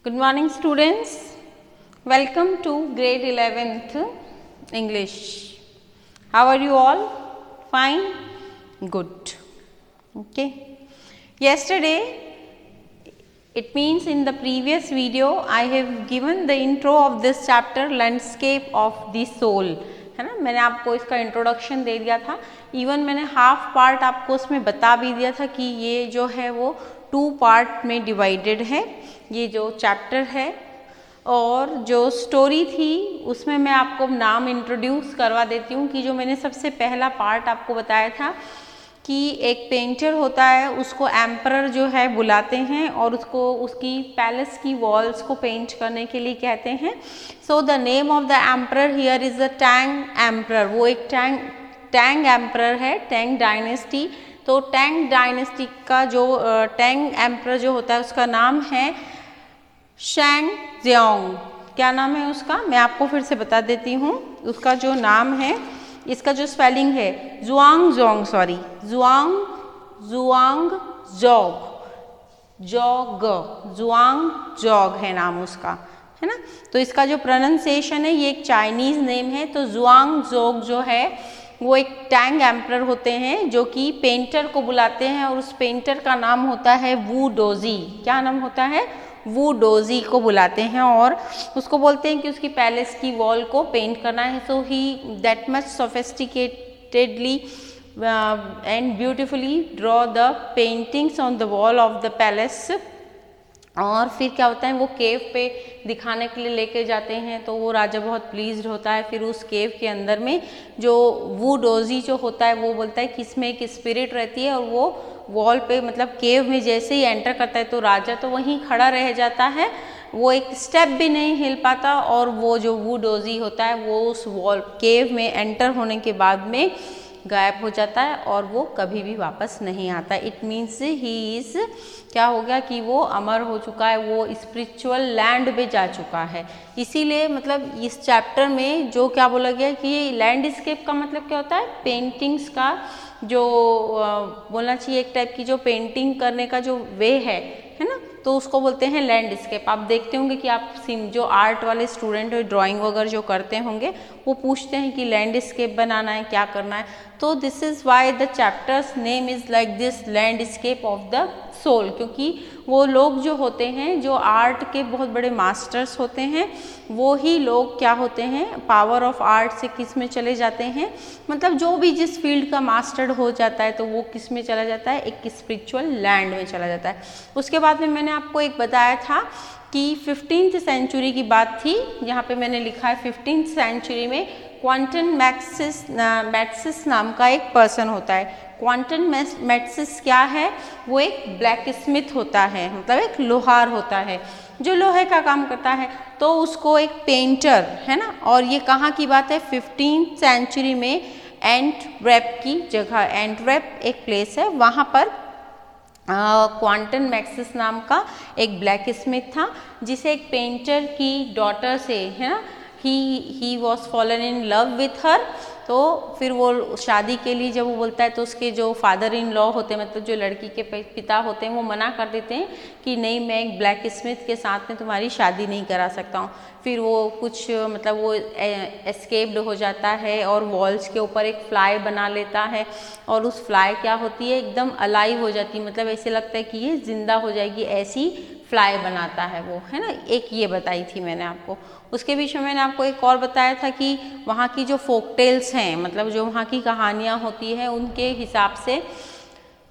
Good morning students, welcome to grade 11th English. How are you all? Fine? Good. Okay. Yesterday, it means in the previous video I have given the intro of this chapter landscape of the soul, है ना. मैंने आपको इसका introduction दे दिया था. Even मैंने half part आपको उसमें बता भी दिया था कि ये जो है वो 2 पार्ट में डिवाइडेड है ये जो चैप्टर है. और जो स्टोरी थी उसमें मैं आपको नाम इंट्रोड्यूस करवा देती हूँ कि जो मैंने सबसे पहला पार्ट आपको बताया था कि एक पेंटर होता है, उसको एम्परर जो है बुलाते हैं और उसको उसकी पैलेस की वॉल्स को पेंट करने के लिए कहते हैं. So the name of the emperor here is the Tang emperor. वो एक टैंग एम्परर है, टैंग डायनेस्टी. तो टैंग डायनेस्टी का जो टैंग एम्परर जो होता है उसका नाम है शैंग ज़ियोंग. क्या नाम है उसका, मैं आपको फिर से बता देती हूँ. उसका जो नाम है, इसका जो स्पेलिंग है जुआंग जोंग, सॉरी जुआंग जोग है नाम उसका, है ना. तो इसका जो प्रोनाउंसिएशन है ये एक चाइनीज़ नेम है. तो जुआंग जोग जो है वो एक टैंग एम्परर होते हैं जो कि पेंटर को बुलाते हैं और उस पेंटर का नाम होता है वू डोजी. क्या नाम होता है? वू डोजी को बुलाते हैं और उसको बोलते हैं कि उसकी पैलेस की वॉल को पेंट करना है. So he that much sophisticatedly and beautifully draw the paintings on the wall of the palace. और फिर क्या होता है, वो केव पे दिखाने के लिए लेके जाते हैं. तो वो राजा बहुत प्लीज्ड होता है. फिर उस केव के अंदर में जो वू डोजी जो होता है वो बोलता है कि इसमें एक स्पिरिट रहती है और वो वॉल पे मतलब केव में जैसे ही एंटर करता है तो राजा तो वहीं खड़ा रह जाता है, वो एक स्टेप भी नहीं हिल पाता. और वो जो वू डोजी होता है वो उस वॉल केव में एंटर होने के बाद में गायब हो जाता है और वो कभी भी वापस नहीं आता. इट मीन्स ही इज़ क्या हो गया कि वो अमर हो चुका है, वो स्पिरिचुअल लैंड पे जा चुका है. इसीलिए मतलब इस चैप्टर में जो क्या बोला गया कि लैंडस्केप का मतलब क्या होता है, पेंटिंग्स का जो बोलना चाहिए एक टाइप की जो पेंटिंग करने का जो वे है ना, तो उसको बोलते हैं लैंडस्केप. आप देखते होंगे कि आप जो आर्ट वाले स्टूडेंट हो, ड्राइंग वगैरह जो करते होंगे वो पूछते हैं कि लैंडस्केप बनाना है, क्या करना है. तो this is why the chapter's name is like this, landscape of the soul. क्योंकि वो लोग जो होते हैं जो आर्ट के बहुत बड़े मास्टर्स होते हैं वो ही लोग क्या होते हैं, पावर ऑफ आर्ट से किस में चले जाते हैं, मतलब जो भी जिस फील्ड का मास्टर हो जाता है तो वो किस में चला जाता है, एक स्पिरिचुअल लैंड में चला जाता है. उसके बाद में मैंने आपको एक बताया था कि 15th सेंचुरी की बात थी. यहाँ पे मैंने लिखा है 15th सेंचुरी में क्वांटन मैट्सिस नाम का एक पर्सन होता है. क्वांटन मैट्सिस क्या है, वो एक ब्लैक स्मिथ होता है, मतलब एक लोहार होता है जो लोहे का काम करता है. तो उसको एक पेंटर, है ना. और ये कहाँ की बात है, 15th सेंचुरी में एंटवर्प की जगह, एंटवर्प एक प्लेस है, वहाँ पर क्वांटन मैट्सिस नाम का एक ब्लैक स्मिथ था जिसे एक पेंटर की डॉटर से, है ना, he was fallen in love with her. तो फिर वो शादी के लिए जब वो बोलता है तो उसके जो फादर इन लॉ होते हैं, मतलब जो लड़की के पिता होते हैं, वो मना कर देते हैं कि नहीं, मैं एक ब्लैक स्मिथ के साथ में तुम्हारी शादी नहीं करा सकता हूँ. फिर वो कुछ मतलब वो एस्केप्ड हो जाता है और वॉल्स के ऊपर एक फ्लाई बना लेता है और उस फ्लाई क्या होती है, एकदम अलाइव हो जाती है, मतलब ऐसे लगता है कि ये जिंदा हो जाएगी, ऐसी फ्लाई बनाता है वो, है ना. एक ये बताई थी मैंने आपको. उसके बीच में मैंने आपको एक और बताया था कि वहाँ की जो फोक टेल्स हैं, मतलब जो वहाँ की कहानियाँ होती हैं, उनके हिसाब से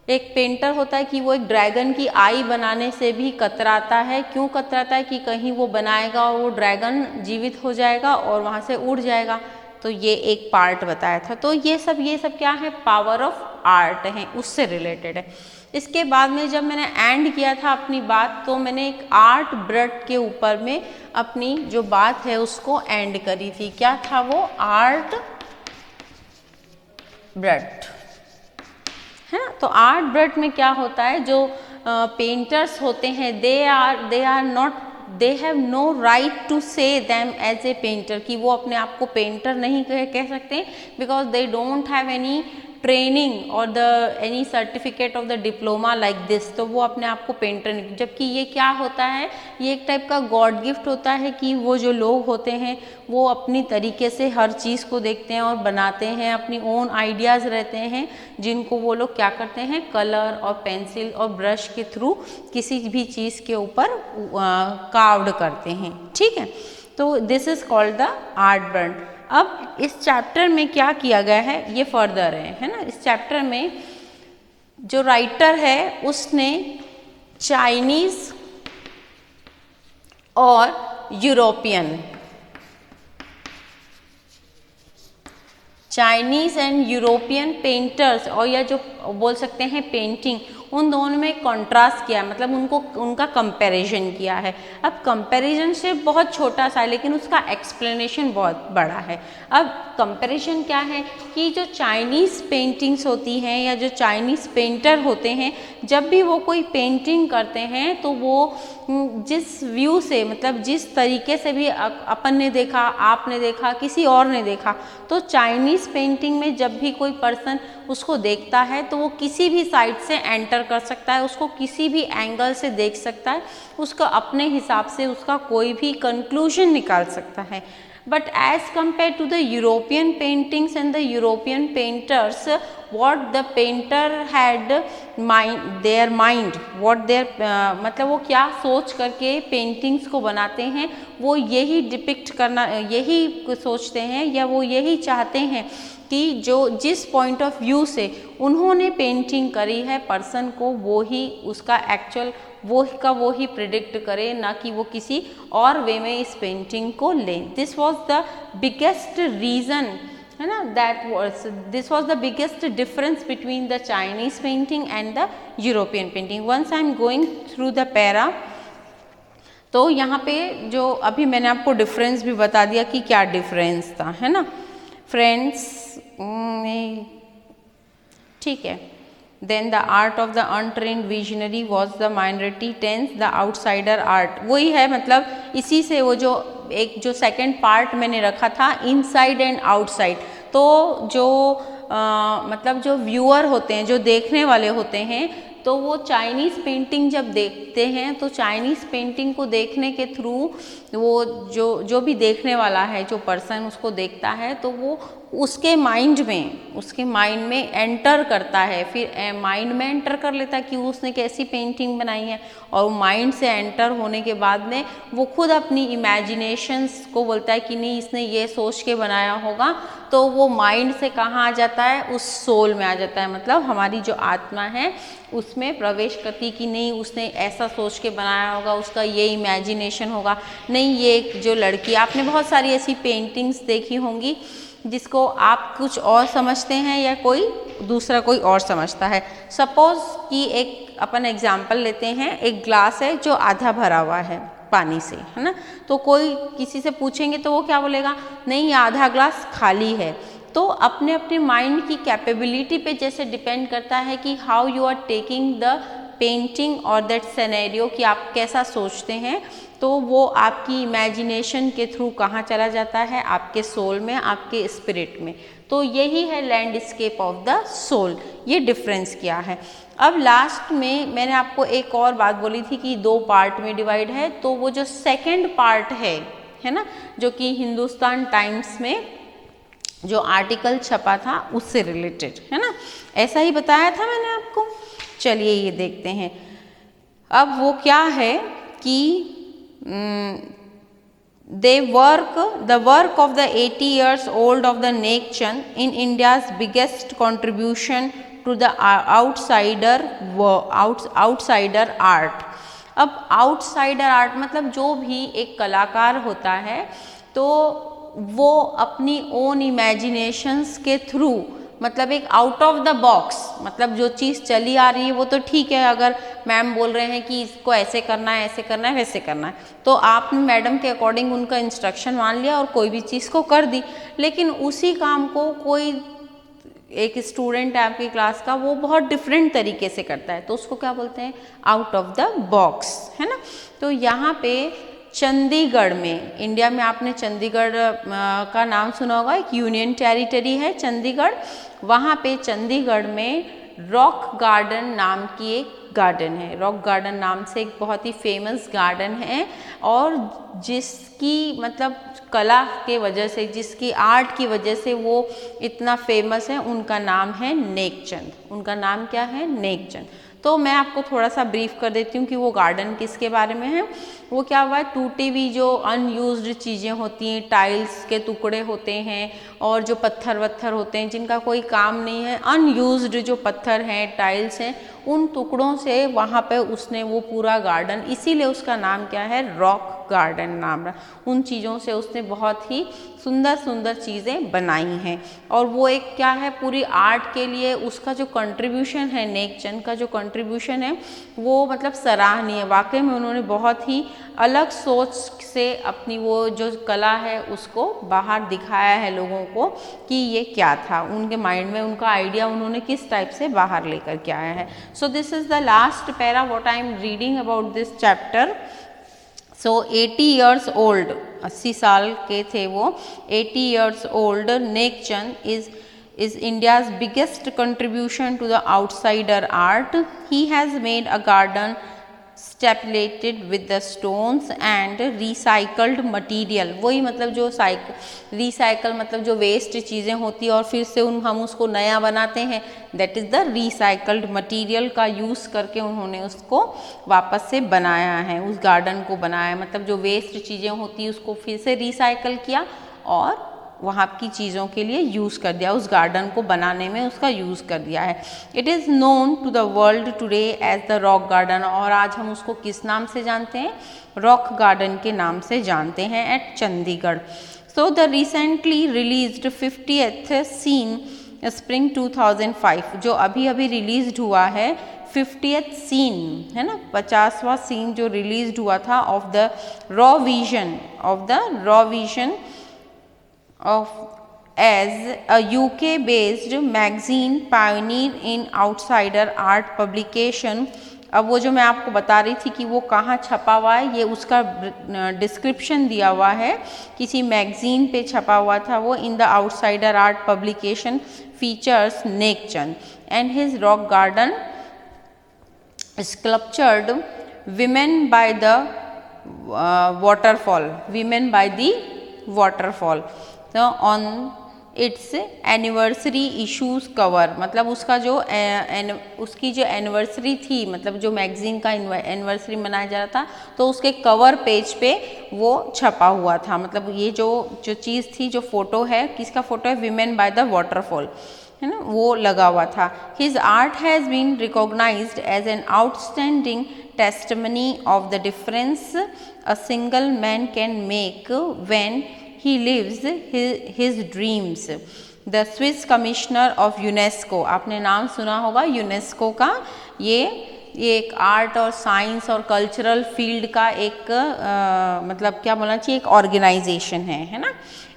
एक पेंटर होता है कि वो एक ड्रैगन की आई बनाने से भी कतराता है. क्यों कतराता है कि कहीं वो बनाएगा और वो ड्रैगन जीवित हो जाएगा और वहाँ से उड़ जाएगा. तो ये एक पार्ट बताया था. तो ये सब क्या है, पावर ऑफ आर्ट है, उससे रिलेटेड है. इसके बाद में जब मैंने एंड किया था अपनी बात, तो मैंने एक आर्ट ब्रड के ऊपर में अपनी जो बात है उसको एंड करी थी. क्या था वो, आर्ट ब्रड, है ना. तो आर्ट ब्रड में क्या होता है, जो पेंटर्स होते हैं they are not, they have no right to say them as a painter, कि वो अपने आप को पेंटर नहीं कह सकते because they don't have any training और the any certificate of the diploma like this, तो वो अपने आप को पेंटर नहीं, जबकि ये क्या होता है, ये एक टाइप का गॉड गिफ्ट होता है कि वो जो लोग होते हैं वो अपनी तरीके से हर चीज़ को देखते हैं और बनाते हैं, अपनी ओन आइडियाज़ रहते हैं जिनको वो लोग क्या करते हैं, कलर और पेंसिल और ब्रश के थ्रू किसी भी चीज़ के ऊपर कार्व्ड करते हैं। ठीक है, तो this is called the art burn. अब इस चैप्टर में क्या किया गया है ये फर्दर है ना। इस चैप्टर में जो राइटर है उसने चाइनीज और European, Chinese and European painters और या जो बोल सकते हैं पेंटिंग, उन दोनों में कॉन्ट्रास्ट किया, मतलब उनका कंपैरिजन किया है। अब कंपैरिजन से बहुत छोटा सा है लेकिन उसका एक्सप्लेनेशन बहुत बड़ा है। अब कंपैरिजन क्या है कि जो चाइनीज़ पेंटिंग्स होती हैं या जो चाइनीज़ पेंटर होते हैं, जब भी वो कोई पेंटिंग करते हैं तो वो जिस व्यू से, मतलब जिस तरीके से भी अपन ने देखा, आपने देखा, किसी और ने देखा, तो चाइनीज़ पेंटिंग में जब भी कोई पर्सन उसको देखता है तो वो किसी भी साइड से एंटर कर सकता है, उसको किसी भी एंगल से देख सकता है, उसका अपने हिसाब से उसका कोई भी कंक्लूजन निकाल सकता है। But as compared to the European paintings and the European painters, what the painter had their mind, what their मतलब वो क्या सोच करके पेंटिंग्स को बनाते हैं, वो यही डिपिक्ट करना, यही सोचते हैं या वो यही चाहते हैं कि जो जिस पॉइंट ऑफ व्यू से उन्होंने पेंटिंग करी है पर्सन को, वो ही उसका एक्चुअल वो ही प्रिडिक्ट करे, ना कि वो किसी और वे में इस पेंटिंग को लें। This was the biggest reason, है ना, this was the biggest difference between the Chinese painting and the European painting. Once I am going through the para, तो यहाँ पे जो अभी मैंने आपको डिफरेंस भी बता दिया कि क्या डिफरेंस था, है ना फ्रेंड्स। ठीक है, then the art of the untrained visionary was the minority, tense the outsider art, वही है, मतलब इसी से वो जो एक जो सेकंड पार्ट मैंने रखा था इनसाइड एंड आउटसाइड, तो जो मतलब जो व्यूअर होते हैं, जो देखने वाले होते हैं, तो वो चाइनीज़ पेंटिंग जब देखते हैं तो चाइनीज़ पेंटिंग को देखने के थ्रू वो जो भी देखने वाला है, जो पर्सन उसको देखता है, तो वो उसके माइंड में एंटर करता है, फिर माइंड में एंटर कर लेता है कि उसने कैसी पेंटिंग बनाई है, और माइंड से एंटर होने के बाद में वो खुद अपनी इमेजिनेशंस को बोलता है कि नहीं इसने ये सोच के बनाया होगा, तो वो माइंड से कहाँ आ जाता है, उस सोल में आ जाता है, मतलब हमारी जो आत्मा है उसमें प्रवेश करती कि नहीं उसने ऐसा सोच के बनाया होगा, उसका ये इमेजिनेशन होगा। नहीं, ये जो लड़की, आपने बहुत सारी ऐसी पेंटिंग्स देखी होंगी जिसको आप कुछ और समझते हैं या कोई दूसरा कोई और समझता है। सपोज कि एक अपन एग्जाम्पल लेते हैं, एक ग्लास है जो आधा भरा हुआ है पानी से, है ना, तो कोई किसी से पूछेंगे तो वो क्या बोलेगा, नहीं आधा ग्लास खाली है। तो अपने अपने माइंड की कैपेबिलिटी पे जैसे डिपेंड करता है कि how you are taking the painting और दैट सिनेरियो, कि आप कैसा सोचते हैं, तो वो आपकी इमेजिनेशन के थ्रू कहाँ चला जाता है, आपके सोल में, आपके स्पिरिट में। तो यही है लैंडस्केप ऑफ द सोल, ये डिफरेंस क्या है। अब लास्ट में मैंने आपको एक और बात बोली थी कि 2 पार्ट में डिवाइड है, तो वो जो सेकंड पार्ट है ना, जो कि हिंदुस्तान टाइम्स में जो आर्टिकल छपा था उससे रिलेटेड, है ना, ऐसा ही बताया था मैंने आपको। चलिए ये देखते हैं अब वो क्या है कि the work of the 80 years old of the Nek Chand in India's biggest contribution to the outsider art। अब आउटसाइडर आर्ट मतलब जो भी एक कलाकार होता है तो वो अपनी ओन इमेजिनेशंस के थ्रू, मतलब एक आउट ऑफ द बॉक्स, मतलब जो चीज़ चली आ रही है वो तो ठीक है, अगर मैम बोल रहे हैं कि इसको ऐसे करना है, ऐसे करना है, वैसे करना है, तो आपने मैडम के अकॉर्डिंग उनका इंस्ट्रक्शन मान लिया और कोई भी चीज़ को कर दी। लेकिन उसी काम को कोई एक स्टूडेंट है आपकी क्लास का, वो बहुत डिफरेंट तरीके से करता है, तो उसको क्या बोलते हैं, आउट ऑफ द बॉक्स, है ना। तो यहाँ पे चंडीगढ़ में, इंडिया में आपने चंडीगढ़ का नाम सुना होगा, एक यूनियन टेरिटरी है चंडीगढ़, वहाँ पे चंडीगढ़ में रॉक गार्डन नाम की एक गार्डन है। रॉक गार्डन नाम से एक बहुत ही फेमस गार्डन है और जिसकी मतलब कला के वजह से, जिसकी आर्ट की वजह से वो इतना फेमस है, उनका नाम है नेकचंद। उनका नाम क्या है? नेकचंद। तो मैं आपको थोड़ा सा ब्रीफ कर देती हूँ कि वो गार्डन किसके बारे में है। वो क्या हुआ है, टूटी हुई जो अनयूज्ड चीज़ें होती हैं, टाइल्स के टुकड़े होते हैं और जो पत्थर वत्थर होते हैं जिनका कोई काम नहीं है, अनयूज्ड जो पत्थर हैं, टाइल्स हैं, उन टुकड़ों से वहाँ पे उसने वो पूरा गार्डन, इसीलिए उसका नाम क्या है, रॉक गार्डन नाम रहा। उन चीज़ों से उसने बहुत ही सुंदर सुंदर चीज़ें बनाई हैं और वो एक क्या है, पूरी आर्ट के लिए उसका जो कंट्रीब्यूशन है, नेकचंद का जो कंट्रीब्यूशन है वो मतलब सराहनीय है। वाकई में उन्होंने बहुत ही अलग सोच से अपनी वो जो कला है उसको बाहर दिखाया है लोगों को कि ये क्या था, उनके माइंड में उनका आइडिया उन्होंने किस टाइप से बाहर लेकर के आया है। So this is the last para what I am reading about this chapter. So 80 years old, 80 साल के थे वो, 80 years old Nek Chand is India's biggest contribution to the outsider art. He has made a garden stippled with the stones and recycled material. वही मतलब जो recycle मतलब जो waste चीज़ें होती है और फिर से हम उसको नया बनाते हैं, that is the recycled material का यूज़ करके उन्होंने उसको वापस से बनाया है, उस गार्डन को बनाया। मतलब जो वेस्ट चीज़ें होती है उसको फिर से रिसाइकल किया और वहाँ की चीज़ों के लिए यूज़ कर दिया, उस गार्डन को बनाने में उसका यूज़ कर दिया है। It is known to the world today as the rock garden, और आज हम उसको किस नाम से जानते हैं, रॉक गार्डन के नाम से जानते हैं at Chandigarh. So the recently released 50th scene spring 2005, जो अभी अभी रिलीज्ड हुआ है 50th सीन है ना, 50वां सीन जो रिलीज्ड हुआ था of the raw vision of as a UK based magazine pioneer in outsider art publication। अब वो जो मैं आपको बता रही थी कि वो कहाँ छपा हुआ है, ये उसका डिस्क्रिप्शन दिया हुआ है, किसी मैगजीन पे छपा हुआ था वो। In the outsider art publication features Nekchand and his rock garden sculptured women by the waterfall, women by the waterfall. तो on its anniversary issues cover, मतलब उसका जो उसकी जो एनिवर्सरी थी, मतलब जो मैगजीन का एनिवर्सरी मनाया जा रहा था, तो उसके कवर पेज पे वो छपा हुआ था। मतलब ये जो चीज़ थी, जो फोटो है, किसका फोटो है, विमेन बाय द वाटरफॉल है ना, वो लगा हुआ था। His art has been recognised as an outstanding testimony of the difference a single man can make when he lives his dreams। the Swiss commissioner of UNESCO, आपने नाम सुना होगा यूनेस्को का। ये एक आर्ट और साइंस और कल्चरल फील्ड का एक मतलब क्या बोलना चाहिए, एक ऑर्गेनाइजेशन है ना।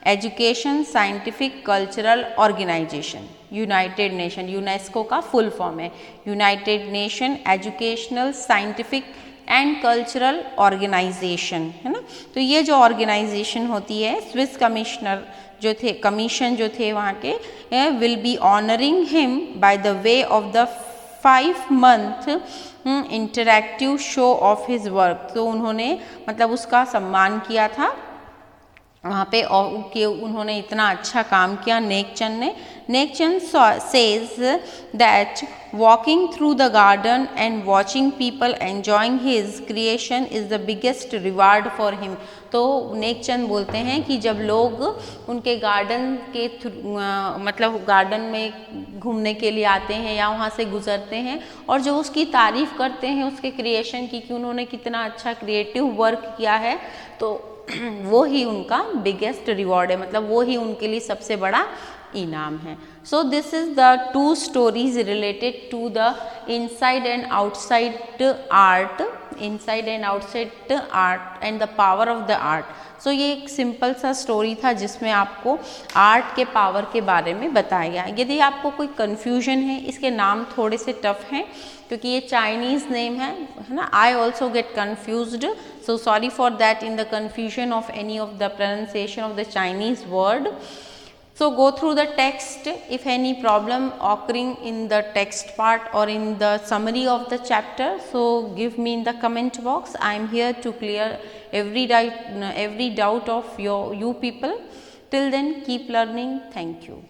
Education Scientific Cultural Organisation, United Nation, UNESCO का फुल फॉर्म है United Nation Educational Scientific and Cultural Organisation है ना। तो ये जो ऑर्गेनाइजेशन होती है, स्विस कमिश्नर जो थे, कमीशन जो थे वहाँ के, will be honouring him by the way of the 5 month interactive show off his work. तो उन्होंने मतलब उसका सम्मान किया था वहाँ पे और कि उन्होंने इतना अच्छा काम किया नेकचंद ने। Nek Chand says that walking through the garden and watching people enjoying his creation is the biggest reward for him। तो नेकचंद बोलते हैं कि जब लोग उनके गार्डन के मतलब गार्डन में घूमने के लिए आते हैं या वहाँ से गुजरते हैं और जो उसकी तारीफ़ करते हैं उसके क्रिएशन की, कि उन्होंने कितना अच्छा क्रिएटिव वर्क किया है, तो वो ही उनका बिगेस्ट रिवॉर्ड है, मतलब वो ही उनके लिए सबसे बड़ा इनाम है। So this is the 2 stories related to the inside and outside art inside and outside the art and the power of the art. सो ये एक सिंपल सा स्टोरी था जिसमें आपको आर्ट के पावर के बारे में बताया गया। यदि आपको कोई कन्फ्यूजन है, इसके नाम थोड़े से टफ हैं क्योंकि ये चाइनीज़ नेम है ना, I also get confused, so sorry for that in the confusion of any of the pronunciation of the Chinese word. So go through the text. If any problem occurring in the text part or in the summary of the chapter, so give me in the comment box. I am here to clear every doubt of you people. Till then, keep learning. Thank you.